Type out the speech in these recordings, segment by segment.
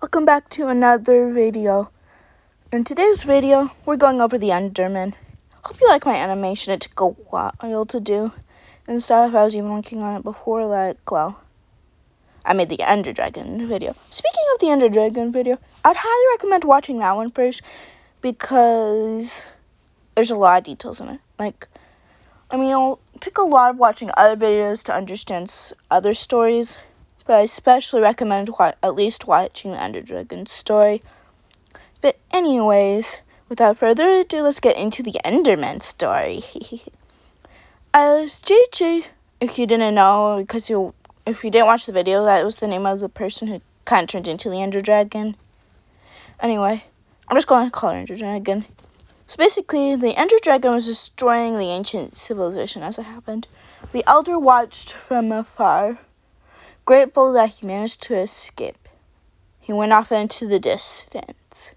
Welcome back to another video. In today's video, we're going over the Enderman. Hope you like my animation. It took a while to do and stuff. I was even working on it before, I made the Ender Dragon video. Speaking of the Ender Dragon video, I'd highly recommend watching that one first because there's a lot of details in it. It'll take a lot of watching other videos to understand other stories, but I especially recommend at least watching the Ender Dragon story. But anyways, without further ado, let's get into the Enderman story. As JJ, if you didn't know, if you didn't watch the video, that was the name of the person who kind of turned into the Ender Dragon. Anyway, I'm just going to call her Ender Dragon. So basically, the Ender Dragon was destroying the ancient civilization as it happened. The Elder watched from afar, grateful that he managed to escape. He went off into the distance.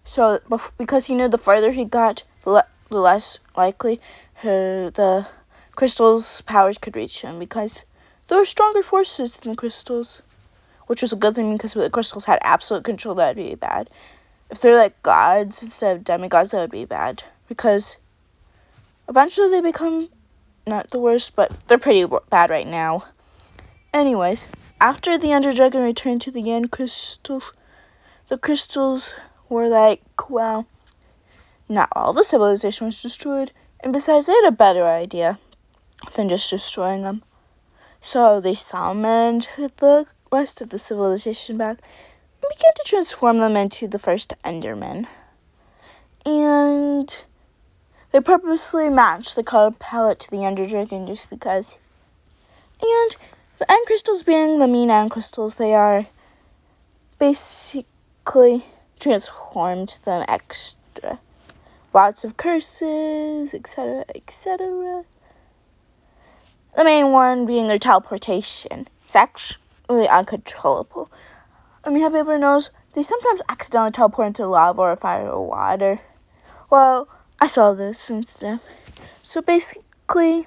So, because he knew the farther he got, the less likely the crystal's powers could reach him, because there were stronger forces than the crystals, which was a good thing because if the crystals had absolute control, that would be bad. If they're like gods instead of demigods, that would be bad, because eventually they become not the worst, but they're pretty bad right now. Anyways, after the Ender Dragon returned to the end crystals, the crystals were not all the civilization was destroyed, and besides, they had a better idea than just destroying them. So they summoned the rest of the civilization back and began to transform them into the first Endermen. And they purposely matched the color palette to the Ender Dragon just because. And the end crystals being the mean end crystals, they are basically transformed them extra. Lots of curses, etc., etc. The main one being their teleportation. It's actually uncontrollable. have you ever noticed they sometimes accidentally teleport into lava or fire or water? Well, I saw this and stuff. So basically,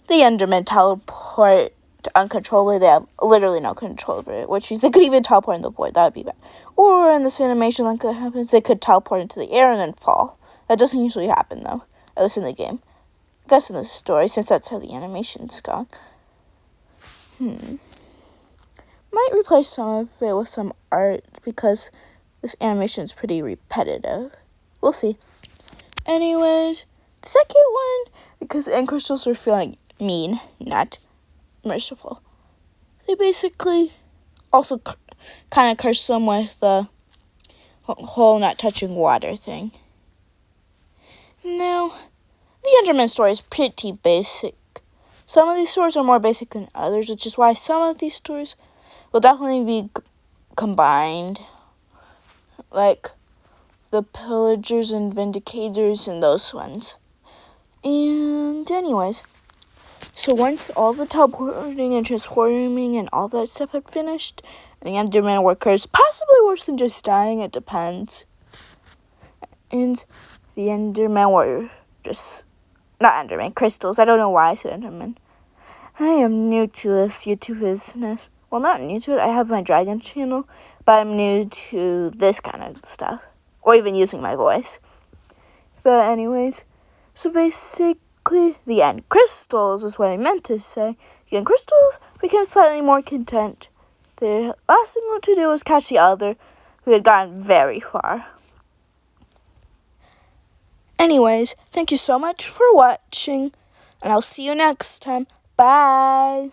the Endermen teleport uncontrollably. They have literally no control over it, which means they could even teleport in the void. That would be bad. Or in this animation, like that happens, they could teleport into the air and then fall. That doesn't usually happen, though, at least in the game. I guess in the story, since that's how the animation's gone. Might replace some of it with some art because this animation is pretty repetitive. We'll see. Anyways, the second one, because the end crystals were feeling mean, not merciful. They basically also kind of curse them with the whole not touching water thing. Now, the Enderman story is pretty basic. Some of these stories are more basic than others, which is why some of these stories will definitely be combined. Like the Pillagers and Vindicators and those ones. And anyways, so once all the teleporting and transforming and all that stuff had finished, the Enderman were cursed, possibly worse than just dying, it depends. And the Endermen were not Enderman, crystals. I don't know why I said Enderman. I am new to this YouTube business. Well, not new to it, I have my dragon channel, but I'm new to this kind of stuff, or even using my voice. But anyways, so basically, the end crystals is what I meant to say. The end crystals became slightly more content. The last thing to do was catch the Elder, who had gotten very far. Anyways, thank you so much for watching, and I'll see you next time. Bye!